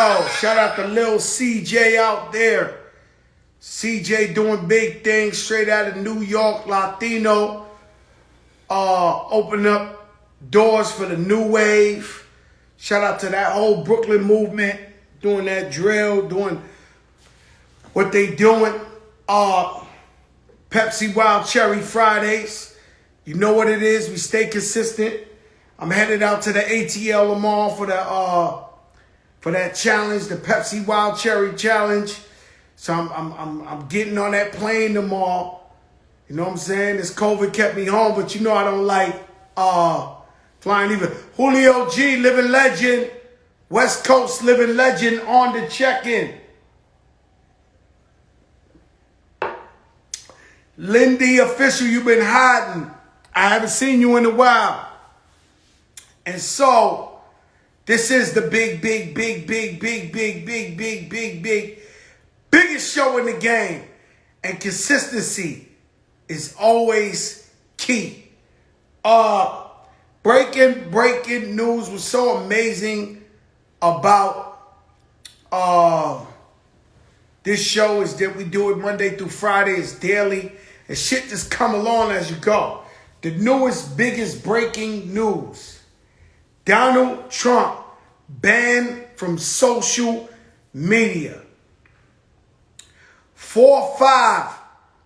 Yo, shout out to Lil CJ out there. CJ doing big things straight out of New York, Latino. Opening up doors for the new wave. Shout out to that whole Brooklyn movement, doing that drill, doing what they doing. Pepsi Wild Cherry Fridays. You know what it is. We stay consistent. I'm headed out to the ATL tomorrow for that challenge, the Pepsi Wild Cherry Challenge. So I'm getting on that plane tomorrow. You know what I'm saying? This COVID kept me home, but you know I don't like flying either. Julio G, living legend. West Coast living legend on the check-in. Lindy official, you've been hiding. I haven't seen you in a while. And so, this is the biggest show in the game. And consistency is always key. Breaking news was so amazing about this show is that we do it Monday through Friday. It's daily. And shit just come along as you go. The newest, biggest breaking news. Donald Trump banned from social media. 4 or 5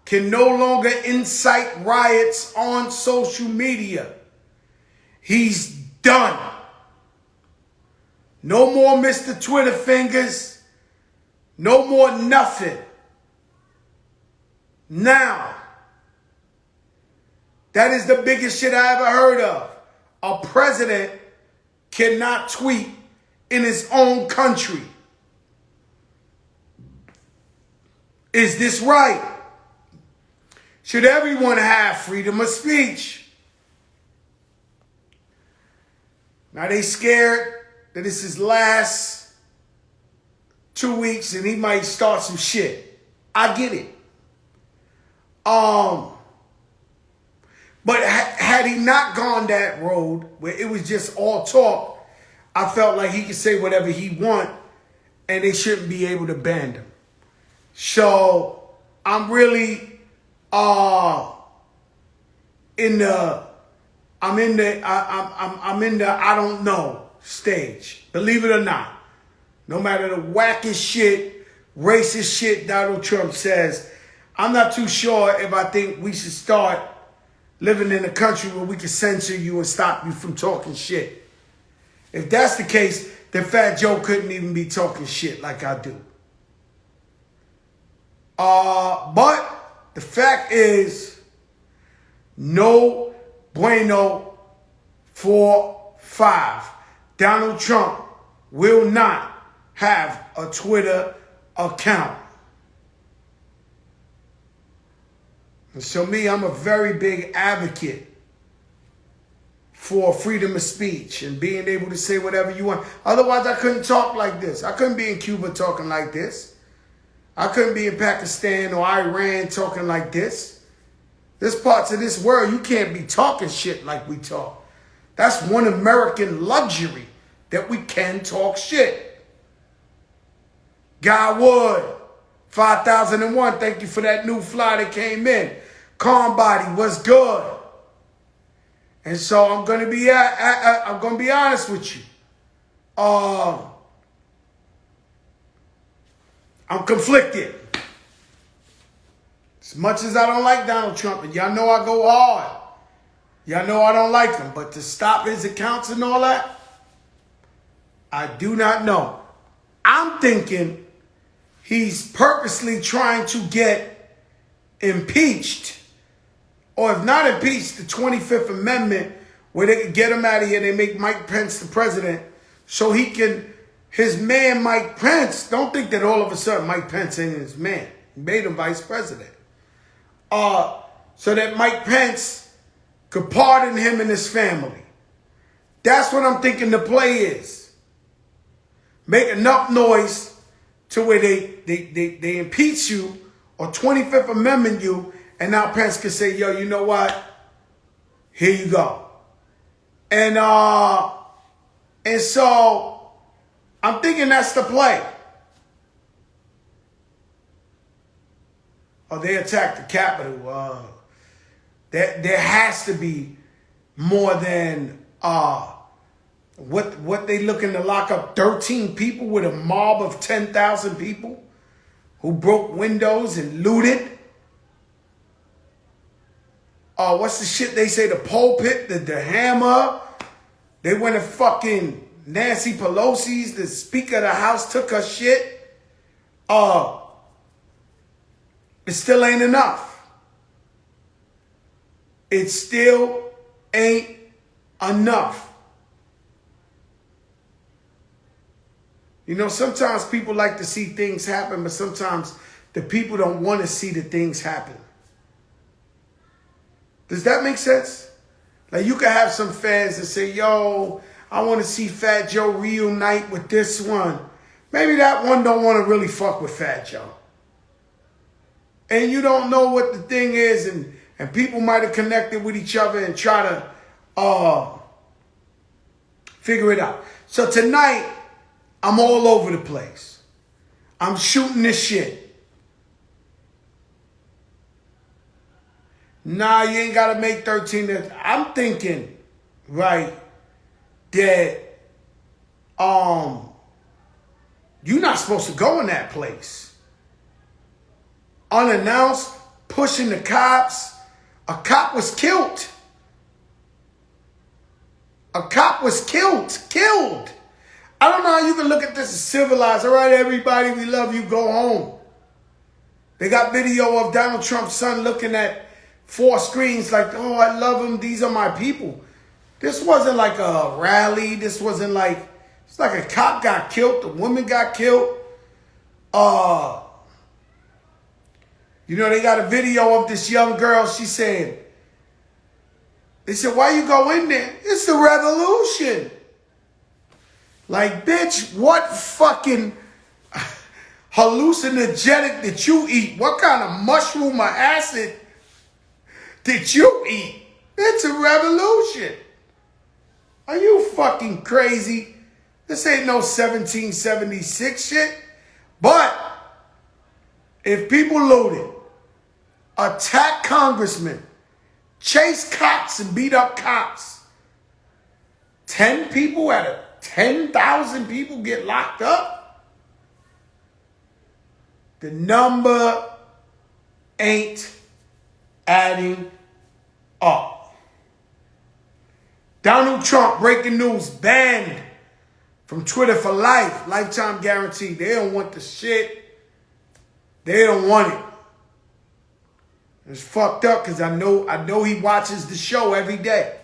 can no longer incite riots on social media. He's done. No more Mr. Twitter fingers. No more nothing. Now, that is the biggest shit I ever heard of. A president cannot tweet in his own country. Is this right? Should everyone have freedom of speech? Now they scared that this is last 2 weeks and he might start some shit. I get it. But had he not gone that road where it was just all talk, I felt like he could say whatever he want and they shouldn't be able to ban him. So I'm really in the I don't know stage. Believe it or not. No matter the wackest shit, racist shit Donald Trump says, I'm not too sure if I think we should start living in a country where we can censor you and stop you from talking shit. If that's the case, then Fat Joe couldn't even be talking shit like I do. But the fact is, no bueno 4-5. Donald Trump will not have a Twitter account. And so me, I'm a very big advocate for freedom of speech and being able to say whatever you want. Otherwise, I couldn't talk like this. I couldn't be in Cuba talking like this. I couldn't be in Pakistan or Iran talking like this. There's parts of this world you can't be talking shit like we talk. That's one American luxury, that we can talk shit. Guy Wood, 5001, thank you for that new fly that came in. Calm Body, what's good? And so I'm gonna be honest with you. I'm conflicted. As much as I don't like Donald Trump, and y'all know I go hard. Y'all know I don't like him, but to stop his accounts and all that, I do not know. I'm thinking he's purposely trying to get impeached. Or if not impeached, the 25th Amendment, where they can get him out of here, they make Mike Pence the president, so he can, his man Mike Pence, don't think that all of a sudden Mike Pence ain't his man. He made him vice president. So that Mike Pence could pardon him and his family. That's what I'm thinking the play is. Make enough noise to where they impeach you or 25th Amendment you, and now Pence can say, yo, you know what? Here you go. And so I'm thinking that's the play. Oh, they attacked the Capitol. There has to be more than what they looking to lock up 13 people with a mob of 10,000 people who broke windows and looted. What's the shit they say? The pulpit, the hammer. They went to fucking Nancy Pelosi's, the Speaker of the House, took her shit. It still ain't enough. It still ain't enough. You know, sometimes people like to see things happen, but sometimes the people don't want to see the things happen. Does that make sense? Like, you can have some fans that say, yo, I want to see Fat Joe reunite with this one. Maybe that one don't want to really fuck with Fat Joe. And you don't know what the thing is, and people might have connected with each other and try to figure it out. So tonight, I'm all over the place. I'm shooting this shit. Nah, you ain't got to make 13. I'm thinking, right, that you're not supposed to go in that place. Unannounced, pushing the cops. A cop was killed. A cop was killed. Killed. I don't know how you can look at this as civilized. All right, everybody, we love you. Go home. They got video of Donald Trump's son looking at 4 screens like, oh, I love him. These are my people. This wasn't like a rally. This wasn't like, it's like a cop got killed. The woman got killed. You know, they got a video of this young girl. She said, they said, why you go in there? It's the revolution. Like, bitch, what fucking hallucinogenic did you eat? What kind of mushroom or acid did you eat? It's a revolution. Are you fucking crazy? This ain't no 1776 shit. But if people looted, attack congressmen, chase cops and beat up cops, 10 people out of 10,000 people get locked up, the number ain't adding up. Donald Trump, breaking news, banned from Twitter for life, lifetime guarantee. They don't want the shit. They don't want it. It's fucked up because I know he watches the show every day.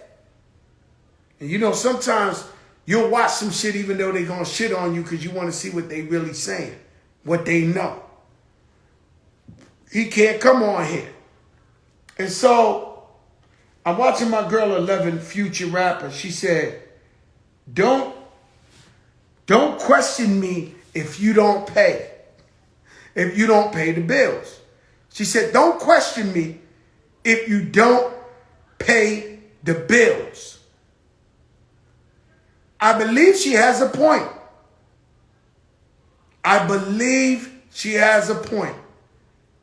And you know, sometimes you'll watch some shit even though they're going to shit on you because you want to see what they really saying, what they know. He can't come on here. And so I'm watching my girl 11, future rapper. She said, don't question me if you don't pay. If you don't pay the bills. She said, don't question me if you don't pay the bills. I believe she has a point. I believe she has a point.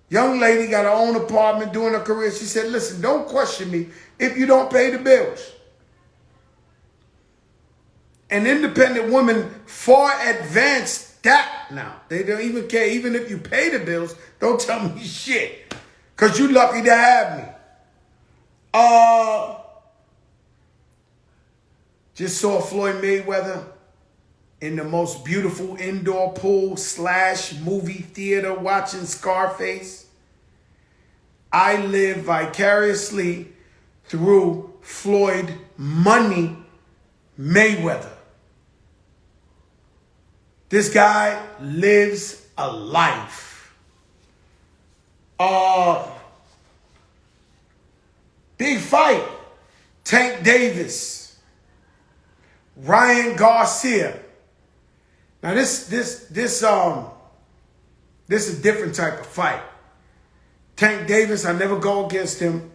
Young lady got her own apartment, doing her career. She said, listen, don't question me if you don't pay the bills. An independent woman far advanced that now. They don't even care. Even if you pay the bills, don't tell me shit. Because you lucky to have me. Just saw Floyd Mayweather in the most beautiful indoor pool / movie theater watching Scarface. I live vicariously through Floyd Money Mayweather. This guy lives a life. Big fight. Tank Davis. Ryan Garcia. Now this is a different type of fight. Tank Davis, I never go against him.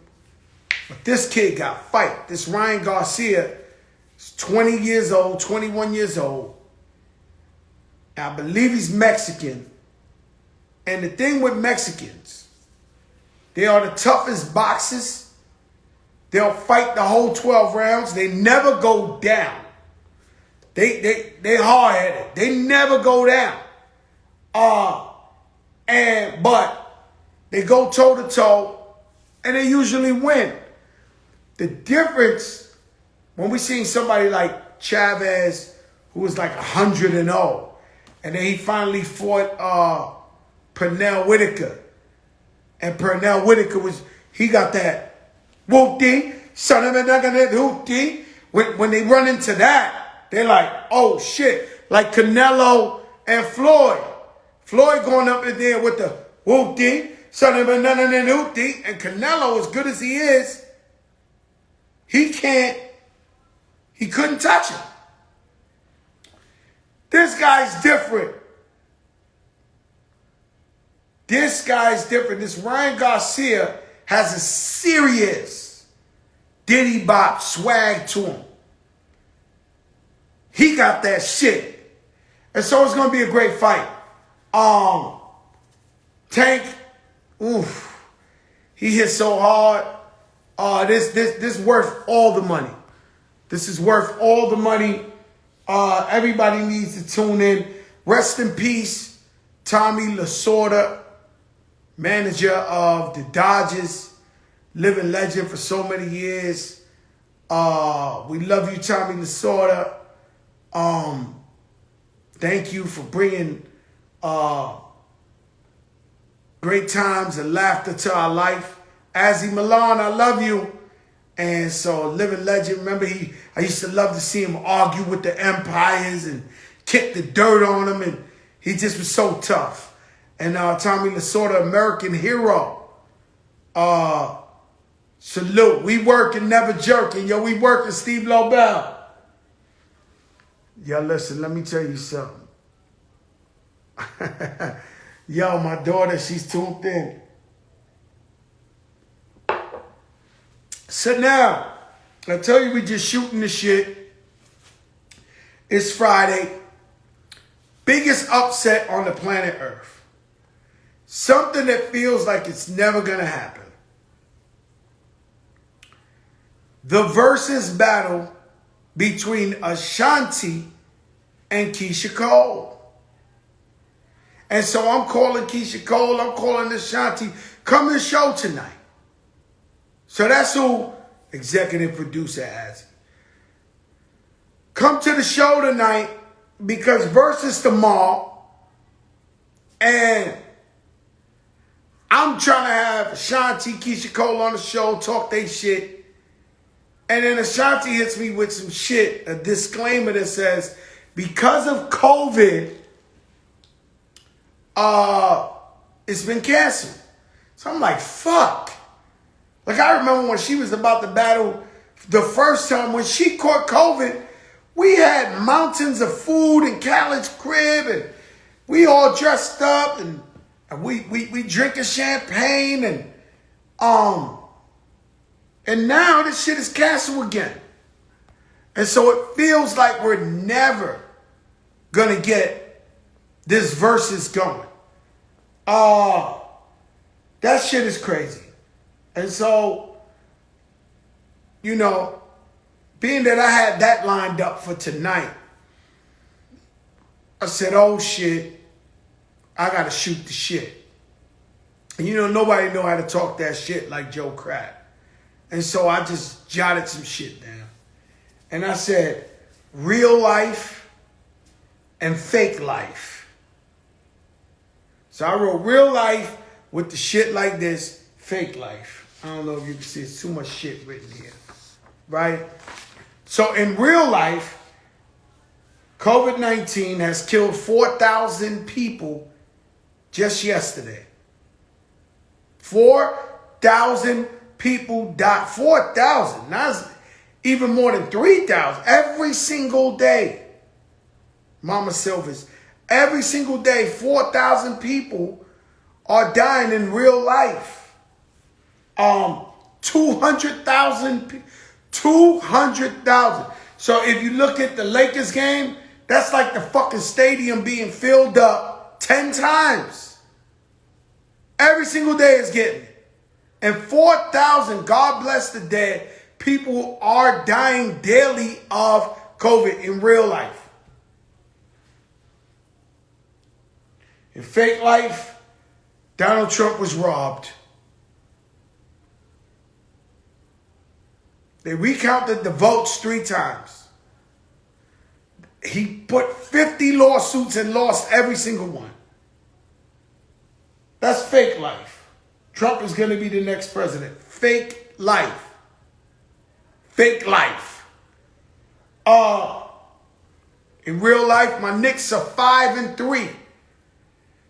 But this kid got fight. This Ryan Garcia is 20 years old, 21 years old. I believe he's Mexican. And the thing with Mexicans, they are the toughest boxers. They'll fight the whole 12 rounds. They never go down. They hard-headed. They never go down. But they go toe-to-toe, and they usually win. The difference, when we seen somebody like Chavez, who was like 100-0, and then he finally fought Pernell Whitaker. And Pernell Whitaker he got that whoop-dee, son of a nugget, whoop-dee. When they run into that, they're like, oh shit. Like Canelo and Floyd. Floyd going up in there with the whoop-dee, son of a nugget, whoop-dee. And Canelo, as good as he is, he couldn't touch him. This guy's different. This Ryan Garcia has a serious Diddy Bop swag to him. He got that shit. And so it's going to be a great fight. Tank, oof. He hit so hard. This worth all the money. This is worth all the money. Everybody needs to tune in. Rest in peace, Tommy Lasorda, manager of the Dodgers, living legend for so many years. We love you, Tommy Lasorda. Thank you for bringing great times and laughter to our life. Azzy Milan, I love you. And so, living legend. Remember, I used to love to see him argue with the umpires and kick the dirt on him. And he just was so tough. And Tommy Lasorda, American hero. Salute. We working, never jerking. Yo, we working, Steve Lobel. Yo, listen, let me tell you something. Yo, my daughter, she's tuned in. So now, I tell you, we just shooting the shit. It's Friday. Biggest upset on the planet Earth. Something that feels like it's never going to happen. The versus battle between Ashanti and Keisha Cole. And so I'm calling Keisha Cole, I'm calling Ashanti, come to the show tonight. So that's who executive producer has. Come to the show tonight because versus tomorrow. And I'm trying to have Ashanti, Keisha Cole on the show, talk they shit. And then Ashanti hits me with some shit, a disclaimer that says, because of COVID, it's been canceled. So I'm like, fuck. Like, I remember when she was about to battle the first time, when she caught COVID, we had mountains of food in Khaled's crib, and we all dressed up, and we drinking champagne, and now this shit is canceled again. And so it feels like we're never gonna get this versus going. That shit is crazy. And so, you know, being that I had that lined up for tonight, I said, oh shit, I gotta shoot the shit. And you know, nobody know how to talk that shit like Joe Crack. And so I just jotted some shit down. And I said, real life and fake life. So I wrote real life with the shit like this, fake life. I don't know if you can see, it's too much shit written here, right? So in real life, COVID-19 has killed 4,000 people just yesterday. 4,000 people died. 4,000, not even more than 3,000. Every single day, Mama Silvers, every single day, 4,000 people are dying in real life. 200,000. So if you look at the Lakers game, That's like the fucking stadium being filled up 10 times. Every single day is getting it. And 4,000, God bless the dead, people are dying daily of COVID in real life. In fake life, Donald Trump was robbed. They recounted the votes 3 times. He put 50 lawsuits and lost every single one. That's fake life. Trump is going to be the next president. Fake life. Fake life. In real life, my Knicks are 5-3.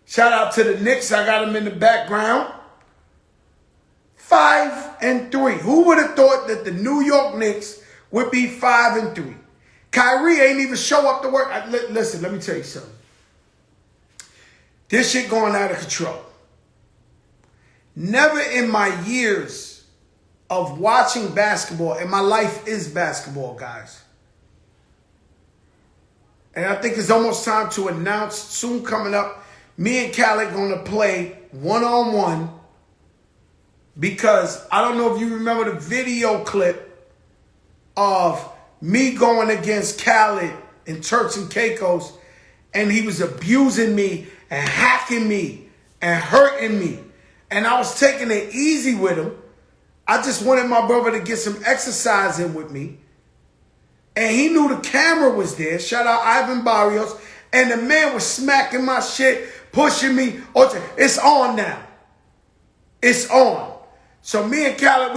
Shout out to the Knicks. I got them in the background. 5-3. Who would have thought that the New York Knicks would be 5-3? Kyrie ain't even show up to work. Listen, let me tell you something. This shit going out of control. Never in my years of watching basketball, and my life is basketball, guys. And I think it's almost time to announce, soon coming up, me and Khaled going to play one-on-one, because I don't know if you remember the video clip of me going against Khaled in Turks and Caicos, and he was abusing me and hacking me and hurting me. And I was taking it easy with him. I just wanted my brother to get some exercise in with me. And he knew the camera was there. Shout out Ivan Barrios. And the man was smacking my shit, pushing me. It's on now. It's on. So me and Khaled,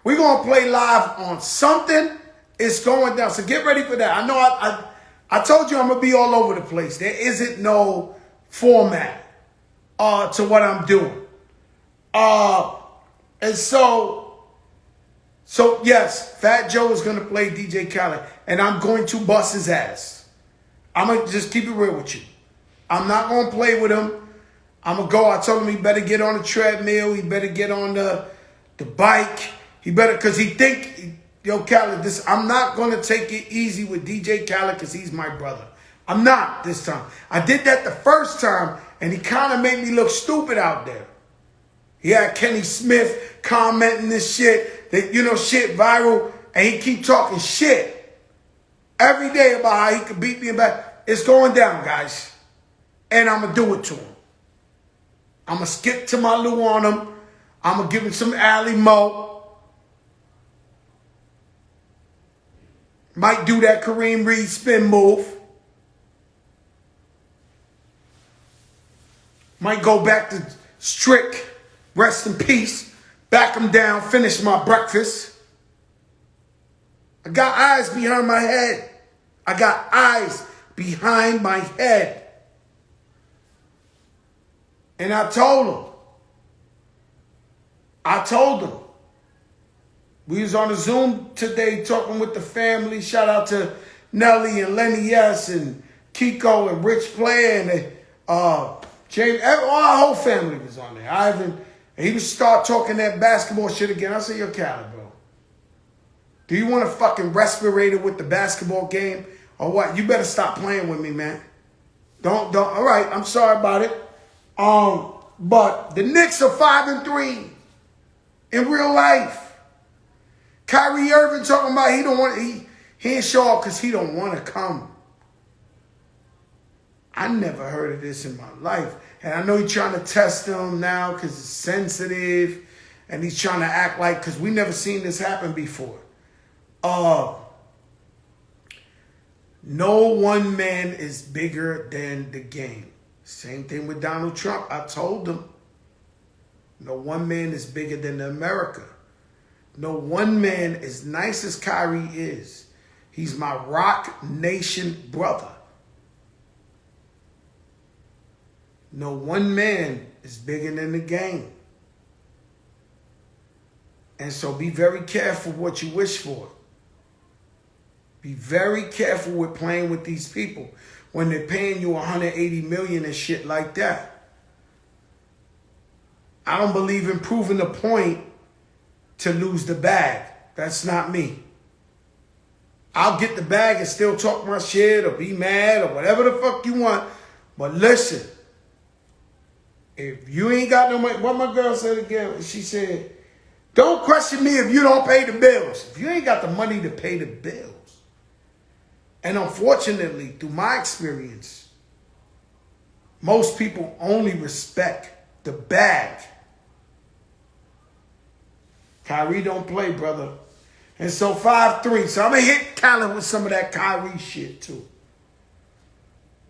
we going to play live on something. It's going down. So get ready for that. I know I told you I'm going to be all over the place. There isn't no format to what I'm doing. And so yes, Fat Joe is going to play DJ Khaled, and I'm going to bust his ass. I'm going to just keep it real with you. I'm not going to play with him. I'm going to go. I told him he better get on the treadmill. He better get on the bike. He better, because he think, yo, Khaled, I'm not going to take it easy with DJ Khaled because he's my brother. I'm not this time. I did that the first time, and he kind of made me look stupid out there. He had Kenny Smith commenting this shit, that, shit viral, and he keep talking shit every day about how he could beat me back. It's going down, guys. And I'm going to do it to him. I'm going to skip to my Lou on him. I'm going to give him some alley mo. Might do that Kareem Reed spin move. Might go back to Strick. Rest in peace. Back him down. Finish my breakfast. I got eyes behind my head. I got eyes behind my head. And I told him. We was on a Zoom today talking with the family. Shout out to Nelly and Lenny S. and Kiko and Rich Player and James. Our whole family was on there. Ivan. And he would start talking that basketball shit again. I said, yo, Khaled, bro. Do you want a fucking respirator with the basketball game or what? You better stop playing with me, man. Don't. All right, I'm sorry about it. But the Knicks are 5-3 in real life. Kyrie Irving talking about he ain't show up because he don't want to come. I never heard of this in my life. And I know he's trying to test them now because it's sensitive. And he's trying to act like, because we never seen this happen before. No one man is bigger than the game. Same thing with Donald Trump. I told him. No one man is bigger than America. No one man, as nice as Kyrie is, he's my Rock Nation brother. No one man is bigger than the game. And so be very careful what you wish for. Be very careful with playing with these people when they're paying you $180 million and shit like that. I don't believe in proving a point to lose the bag. That's not me. I'll get the bag and still talk my shit or be mad or whatever the fuck you want. But listen, if you ain't got no money, what my girl said again, she said, don't question me if you don't pay the bills. If you ain't got the money to pay the bills. And unfortunately, through my experience, most people only respect the bag. Kyrie don't play, brother. And so 5-3. So I'm going to hit Khaled with some of that Kyrie shit, too.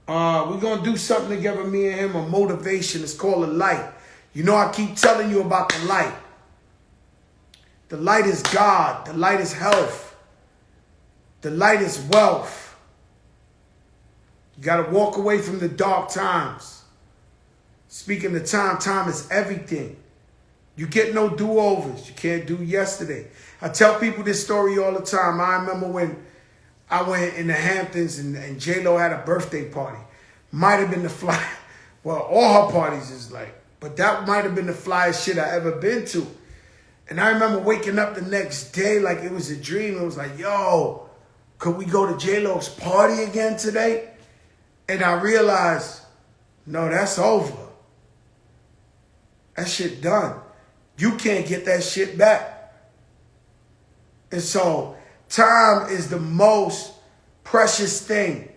We're going to do something together, me and him, a motivation. It's called The Light. You know I keep telling you about the light. The light is God. The light is health. The light is wealth. You got to walk away from the dark times. Speaking of time, time is everything. You get no do-overs. You can't do yesterday. I tell people this story all the time. I remember when I went in the Hamptons and J-Lo had a birthday party. Might have been the fly. Well, all her parties is like, but that might have been the flyest shit I ever been to. And I remember waking up the next day like it was a dream. It was like, yo, could we go to J-Lo's party again today? And I realized, no, that's over. That shit done. You can't get that shit back. And so time is the most precious thing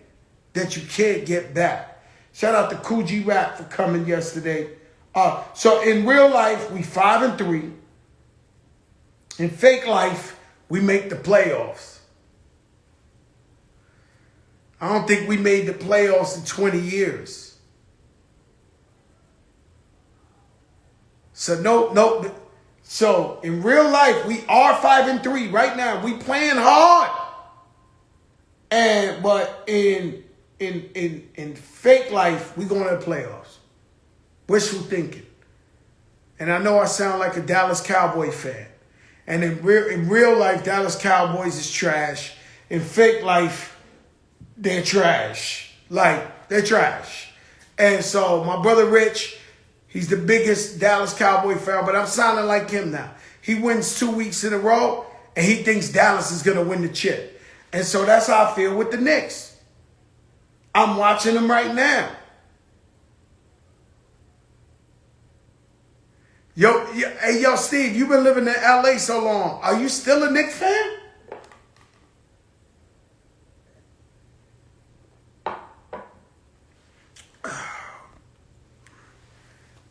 that you can't get back. Shout out to Coogee Rap for coming yesterday. So in real life, we 5-3. In fake life, we make the playoffs. I don't think we made the playoffs in 20 years. So no. So in real life, we are 5-3 right now. We playing hard. But in fake life, we going to the playoffs. Wishful thinking. And I know I sound like a Dallas Cowboy fan. And in real life, Dallas Cowboys is trash. In fake life, they're trash. Like, they're trash. And so my brother Rich, he's the biggest Dallas Cowboy fan, but I'm sounding like him now. He wins 2 weeks in a row, and he thinks Dallas is going to win the chip. And so that's how I feel with the Knicks. I'm watching them right now. Yo, Steve, you've been living in L.A. so long. Are you still a Knicks fan?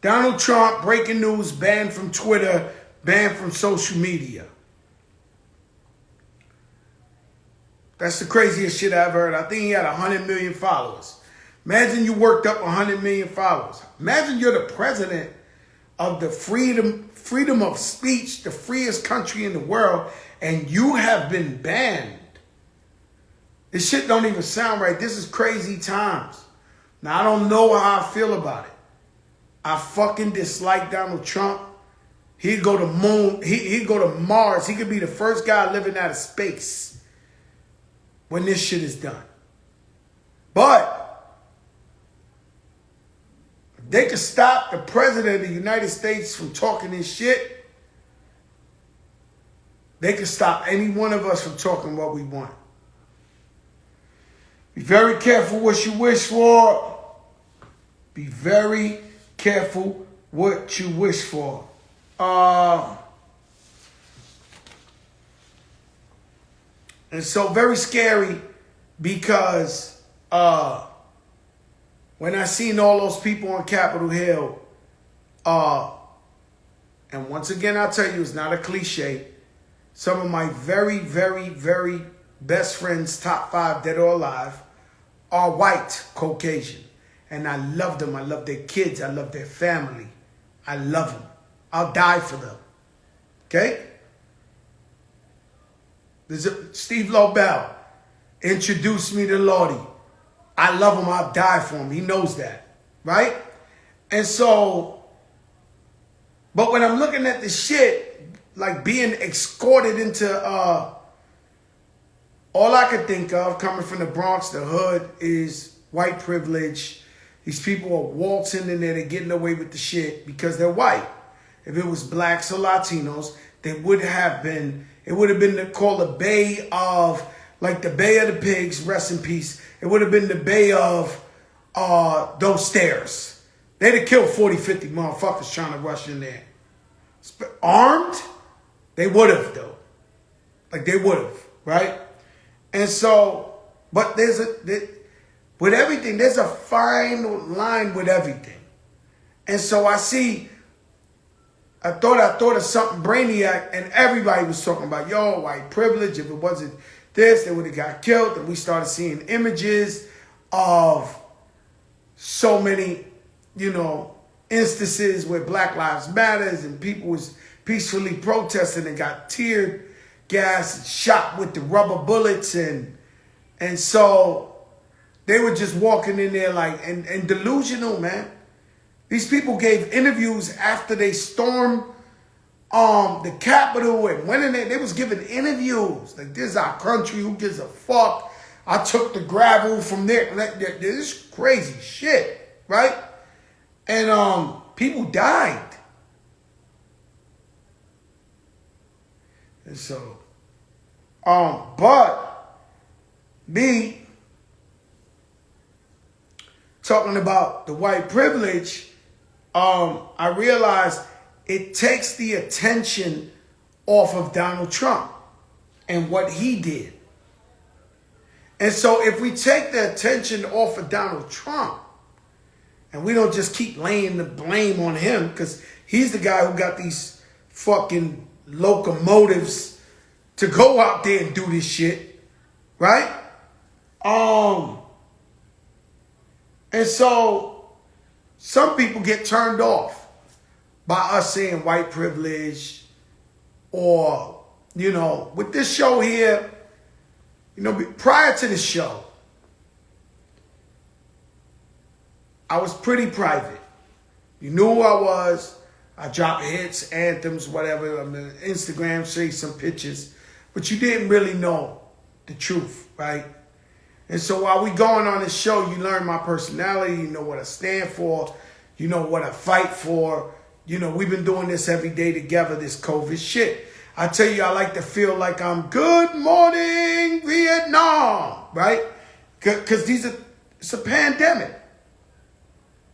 Donald Trump, breaking news, banned from Twitter, banned from social media. That's the craziest shit I've heard. I think he had 100 million followers. Imagine you worked up 100 million followers. Imagine you're the president of the freedom of speech, the freest country in the world, and you have been banned. This shit don't even sound right. This is crazy times. Now, I don't know how I feel about it. I fucking dislike Donald Trump. He'd go to moon. He'd go to Mars. He could be the first guy living out of space when this shit is done. But if they could stop the president of the United States from talking this shit, they could stop any one of us from talking what we want. Be very careful what you wish for. Be very careful what you wish for. And so very scary because when I seen all those people on Capitol Hill, and once again I'll tell you, it's not a cliche, some of my very, very, very best friends, top 5 dead or alive, are white, Caucasian. And I love them. I love their kids. I love their family. I love them. I'll die for them. Okay? Steve Lobel introduced me to Lordy. I love him. I'll die for him. He knows that. Right? And so, but when I'm looking at this shit, like being escorted into, all I could think of coming from the Bronx, the hood, is white privilege. These people are waltzing in there, they're getting away with the shit because they're white. If it was blacks or Latinos, they would have been, it would have been called a bay of like the Bay of the Pigs, rest in peace. It would have been the Bay of those stairs. They'd have killed 40, 50 motherfuckers trying to rush in there. Armed? They would have, though. Like, they would have, right? And so, but with everything, there's a fine line with everything. And so I thought of something Brainiac, and everybody was talking about, yo, white privilege. If it wasn't this, they would have got killed. And we started seeing images of so many, instances where Black Lives Matters and people was peacefully protesting and got tear gas and shot with the rubber bullets. And so they were just walking in there like, and delusional, man. These people gave interviews after they stormed the Capitol and went in there. They was giving interviews. Like, this is our country. Who gives a fuck? I took the gravel from there. This is crazy shit, right? And people died. And so, but me talking about the white privilege, I realized it takes the attention off of Donald Trump and what he did. And so if we take the attention off of Donald Trump and we don't just keep laying the blame on him, because he's the guy who got these fucking locomotives to go out there and do this shit, right? And so some people get turned off by us saying white privilege, or, with this show here, prior to this show, I was pretty private. You knew who I was. I dropped hits, anthems, whatever, on the Instagram, show you some pictures, but you didn't really know the truth, right? And so while we going on this show, you learn my personality, you know what I stand for, you know what I fight for. We've been doing this every day together, this COVID shit. I tell you, I like to feel like I'm good morning, Vietnam, right? Because it's a pandemic.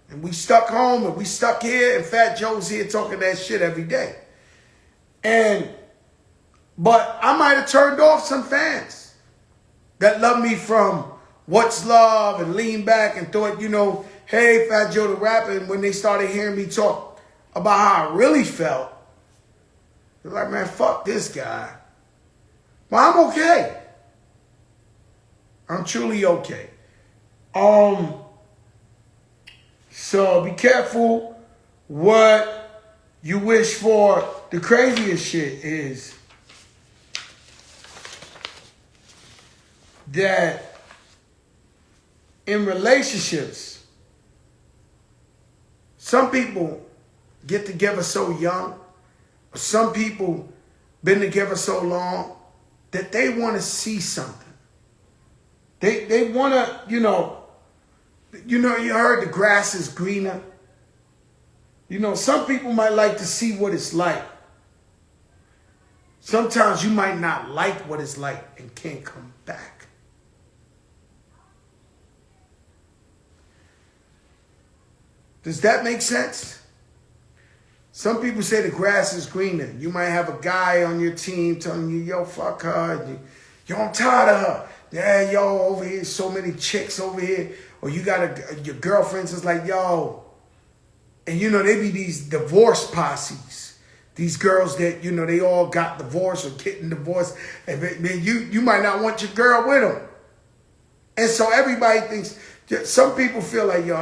And we stuck home and we stuck here, and Fat Joe's here talking that shit every day. But I might have turned off some fans that love me from What's Love and Lean Back and thought, hey, Fat Joe the rapper. And when they started hearing me talk about how I really felt, they're like, man, fuck this guy. Well, I'm okay. I'm truly okay. So be careful what you wish for. The craziest shit is that in relationships, some people get together so young, or some people been together so long that they want to see something. They want to, you heard the grass is greener. Some people might like to see what it's like. Sometimes you might not like what it's like and can't come back. Does that make sense? Some people say the grass is greener. You might have a guy on your team telling you, yo, fuck her. Yo, I'm tired of her. Yeah, yo, over here, so many chicks over here. Or you got your girlfriends is like, yo. And, they be these divorce posses. These girls that, they all got divorced or getting divorced. And man, you might not want your girl with them. And so everybody thinks, some people feel like, yo,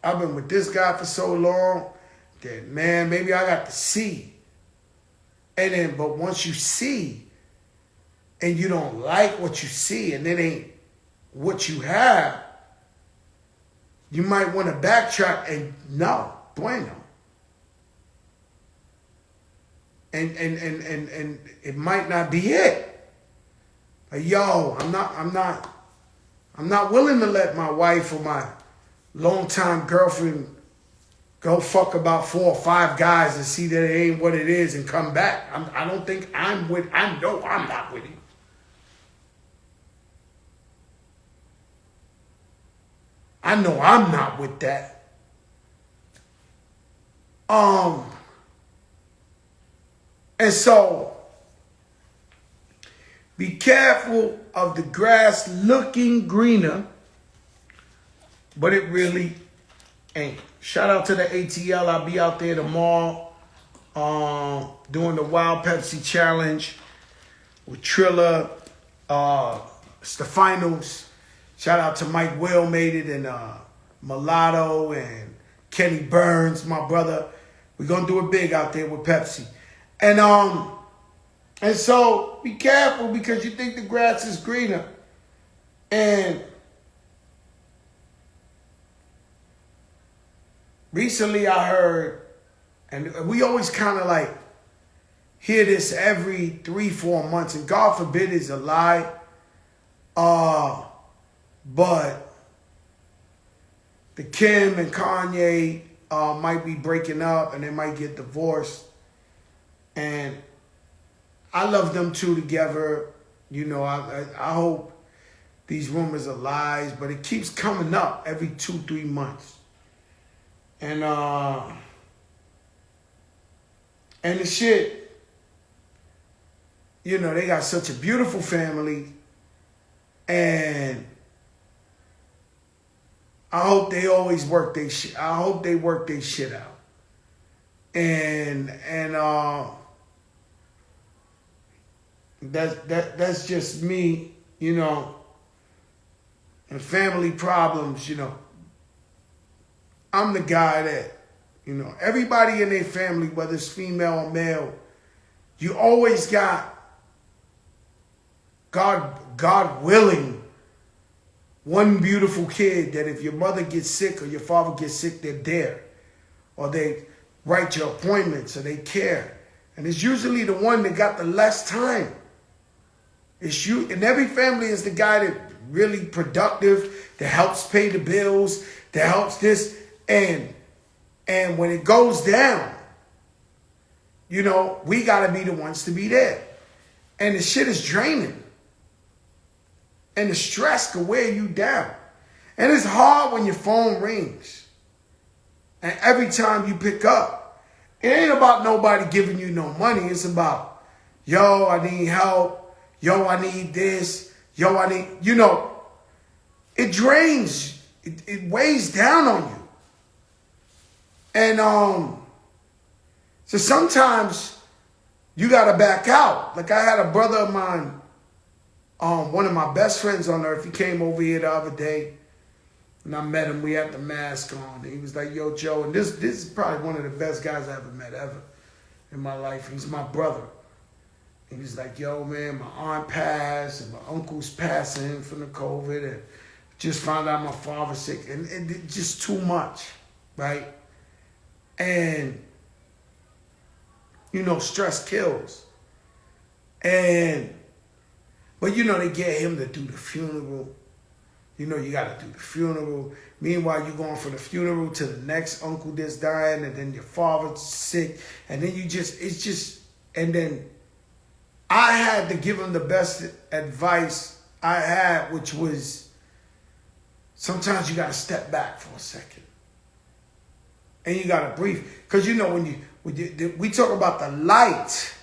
I've been with this guy for so long that, man, maybe I got to see. And then, but once you see and you don't like what you see and it ain't what you have, you might want to backtrack and no, bueno. And it might not be it. Like, yo, I'm not willing to let my wife or my longtime girlfriend go fuck about 4 or 5 guys and see that it ain't what it is and come back. I don't think I'm with, I know I'm not with him. I know I'm not with that. And so, be careful of the grass looking greener, but it really ain't. Shout out to the ATL. I'll be out there tomorrow doing the Wild Pepsi Challenge with Trilla. It's the finals. Shout out to Mike Will made it, and Mulatto and Kenny Burns, my brother. We're going to do it big out there with Pepsi. And so be careful, because you think the grass is greener. And recently I heard, and we always kind of like hear this every 3-4 months, and God forbid it's a lie. But the Kim and Kanye might be breaking up, and they might get divorced. And I love them two together. You know, I hope these rumors are lies, but it keeps coming up every 2-3 months. And the shit, you know, they got such a beautiful family, and I hope they always work their shit. I hope they work their shit out. And that's just me, you know. And family problems, you know. I'm the guy that, you know, everybody in their family, whether it's female or male, you always got, God willing, one beautiful kid that if your mother gets sick or your father gets sick, they're there. Or they write your appointments, or they care. And it's usually the one that got the less time. It's you, and every family is the guy that really productive, that helps pay the bills, that helps this. And when it goes down, you know, we got to be the ones to be there. And the shit is draining. And the stress can wear you down. And it's hard when your phone rings. And every time you pick up, it ain't about nobody giving you no money. It's about, yo, I need help. Yo, I need this. Yo, I need, you know, it drains. It weighs down on you. And so sometimes you got to back out. Like I had a brother of mine, one of my best friends on earth. He came over here the other day, and I met him. We had the mask on. And he was like, yo, Joe, and this is probably one of the best guys I ever met ever in my life. He's my brother. And he's like, yo, man, my aunt passed, and my uncle's passing from the COVID, and just found out my father's sick, and just too much, right? And, you know, stress kills. But, you know, they get him to do the funeral. You know, you got to do the funeral. Meanwhile, you're going from the funeral to the next uncle that's dying, and then your father's sick. And then and then I had to give him the best advice I had, which was sometimes you got to step back for a second. And you got to breathe. Because, you know, when we talk about the light,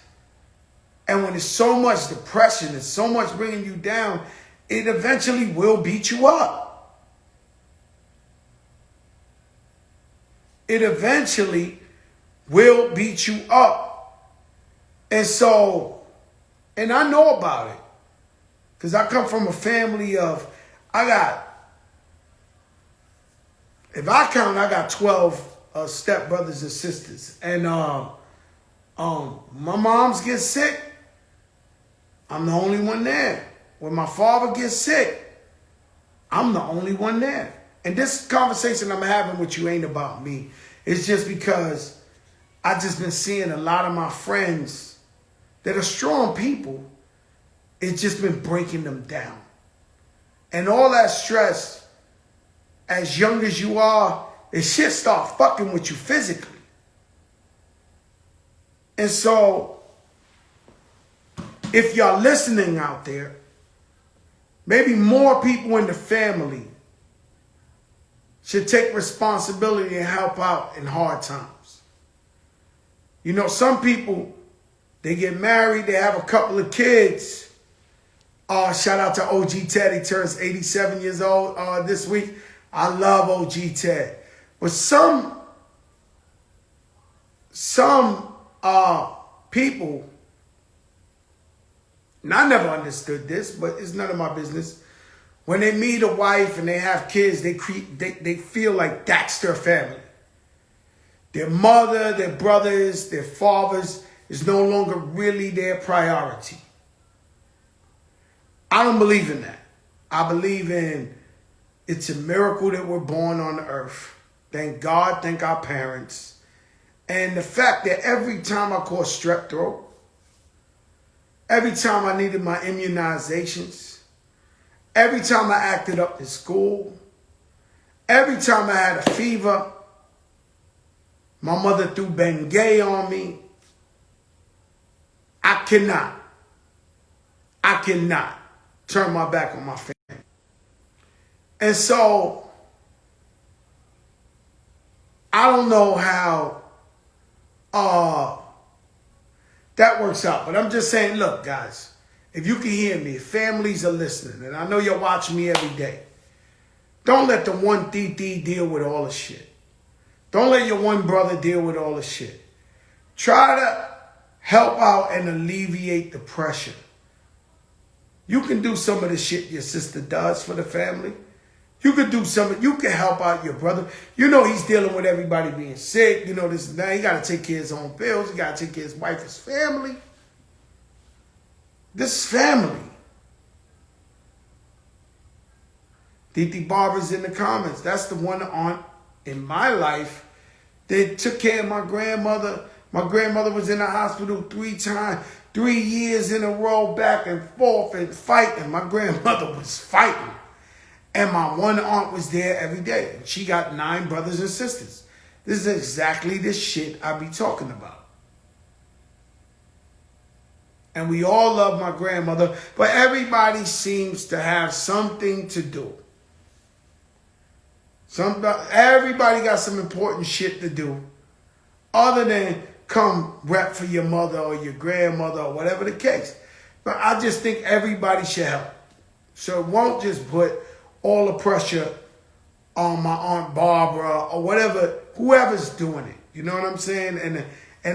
and when there's so much depression and so much bringing you down, it eventually will beat you up. It eventually will beat you up. And so, and I know about it. Because I come from a family of, if I count, I got 12 step brothers and sisters. And my moms get sick, I'm the only one there. When my father gets sick, I'm the only one there. And this conversation I'm having with you ain't about me. It's just because I just been seeing a lot of my friends that are strong people. It's just been breaking them down. And all that stress, as young as you are, this shit start fucking with you physically. And so, if y'all listening out there, maybe more people in the family should take responsibility and help out in hard times. You know, some people, they get married, they have a couple of kids. Shout out to OG Ted. He turns 87 years old this week. I love OG Ted. But some people, and I never understood this, but it's none of my business. When they meet a wife and they have kids, they feel like that's their family. Their mother, their brothers, their fathers is no longer really their priority. I don't believe in that. I believe in it's a miracle that we're born on the earth. Thank God, thank our parents. And the fact that every time I caught strep throat, every time I needed my immunizations, every time I acted up in school, every time I had a fever, my mother threw Bengay on me. I cannot turn my back on my family. And so, I don't know how that works out. But I'm just saying, look, guys, if you can hear me, if families are listening, and I know you're watching me every day, don't let the one TT deal with all the shit. Don't let your one brother deal with all the shit. Try to help out and alleviate the pressure. You can do some of the shit your sister does for the family. You can do some, you can help out your brother. You know he's dealing with everybody being sick. You know this and that. He got to take care of his own bills. He got to take care of his wife, his family. This is family. Titi Barber's in the comments. That's the one aunt in my life that took care of my grandmother. My grandmother was in the hospital 3 times, 3 years in a row, back and forth and fighting. My grandmother was fighting. And my one aunt was there every day. She got 9 brothers and sisters. This is exactly the shit I be talking about. And we all love my grandmother, but everybody seems to have something to do. Everybody got some important shit to do other than come rep for your mother or your grandmother or whatever the case. But I just think everybody should help. So it won't just put all the pressure on my Aunt Barbara or whatever, whoever's doing it. You know what I'm saying? And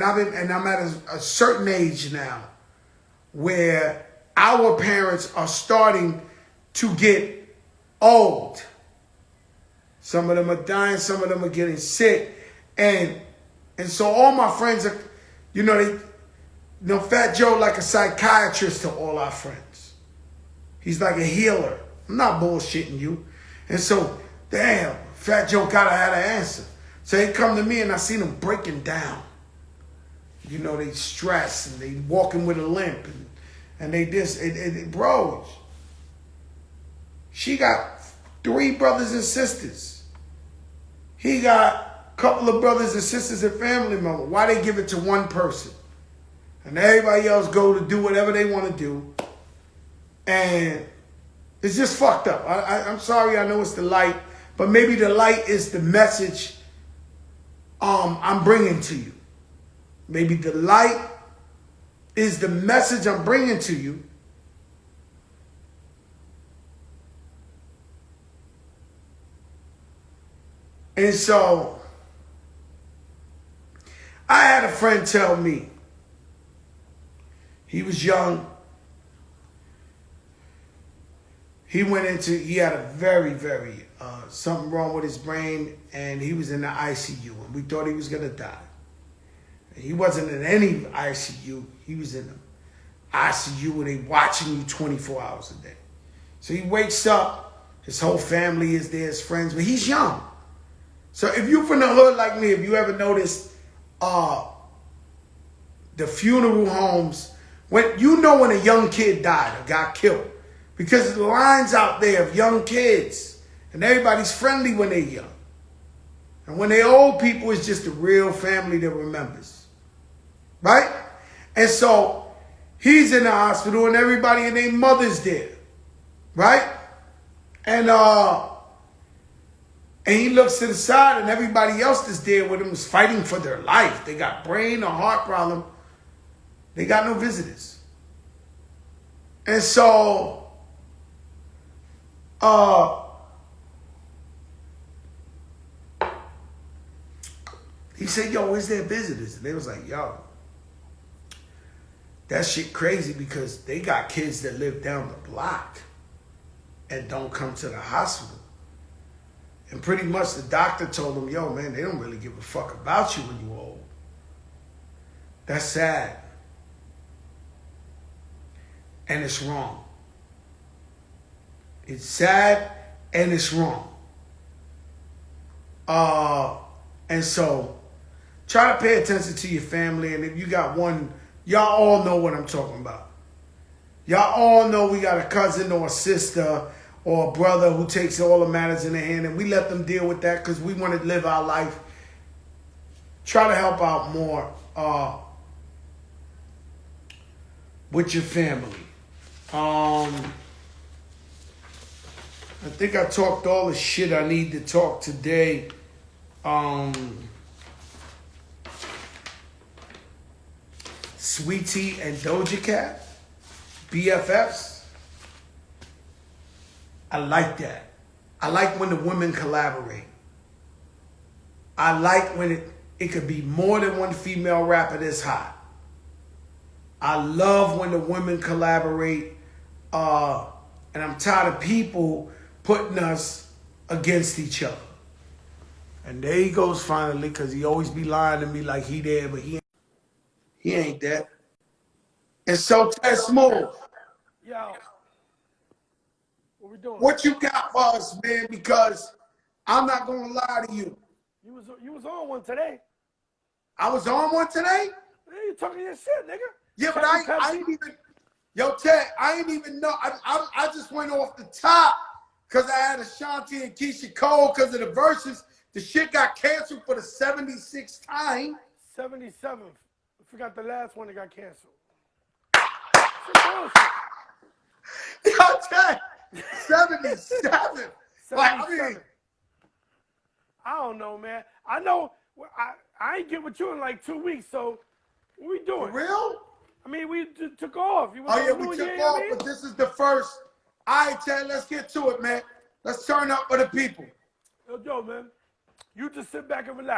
I'm at a certain age now where our parents are starting to get old. Some of them are dying, some of them are getting sick. And so all my friends are, Fat Joe like a psychiatrist to all our friends. He's like a healer. I'm not bullshitting you. And so, damn, Fat Joe gotta have an answer. So they come to me and I see them breaking down. They stress and they walking with a limp and they bro, she got 3 brothers and sisters. He got a couple of brothers and sisters and family members. Why they give it to one person? And everybody else go to do whatever they want to do. And it's just fucked up. I'm sorry, I know it's the light, but maybe the light is the message I'm bringing to you. Maybe the light is the message I'm bringing to you. And so, I had a friend tell me, he was young. He had a very, very, something wrong with his brain, and he was in the ICU, and we thought he was going to die. He wasn't in any ICU. He was in the ICU where they watching you 24 hours a day. So he wakes up, his whole family is there, his friends, but he's young. So if you from the hood like me, if you ever noticed the funeral homes, when a young kid died or got killed, because the lines out there of young kids, and everybody's friendly when they're young. And when they old people, it's just the real family that remembers. Right? And so he's in the hospital and everybody and their mother's there. Right? And he looks to the side and everybody else that's there with him is fighting for their life. They got brain or heart problem. They got no visitors. And so he said, yo, is there visitors? And they was like, yo, that shit crazy because they got kids that live down the block and don't come to the hospital. And pretty much the doctor told him, yo, man, they don't really give a fuck about you when you're old. That's sad. And it's wrong. It's sad and it's wrong. And so try to pay attention to your family. And if you got one, y'all all know what I'm talking about. Y'all all know we got a cousin or a sister or a brother who takes all the matters in their hand, and we let them deal with that because we want to live our life. Try to help out more with your family. I think I talked all the shit I need to talk today. Sweetie and Doja Cat, BFFs. I like that. I like when the women collaborate. I like when it could be more than one female rapper that's hot. I love when the women collaborate. And I'm tired of people putting us against each other. And there he goes finally, because he always be lying to me like he there, but he ain't that. And so Ted Smooth. Yo, what we doing? What you got for us, man? Because I'm not gonna lie to you. You was on one today. I was on one today? Yeah, you talking your shit, nigga. Yeah, but I ain't even, yo, Ted, I ain't even know. I just went off the top because I had Ashanti and Keisha Cole because of the verses. The shit got canceled for the 76th time. 77th. I forgot the last one that got canceled. Yo, Ted, 77. Like, I mean, I don't know, man. I know I ain't get with you in like 2 weeks, so what we doing? for real? I mean, we took off. You Oh, yeah, we took off, but this is the first. All right, Ted, let's get to it, man. Let's turn up for the people. Yo, man, you just sit back and relax.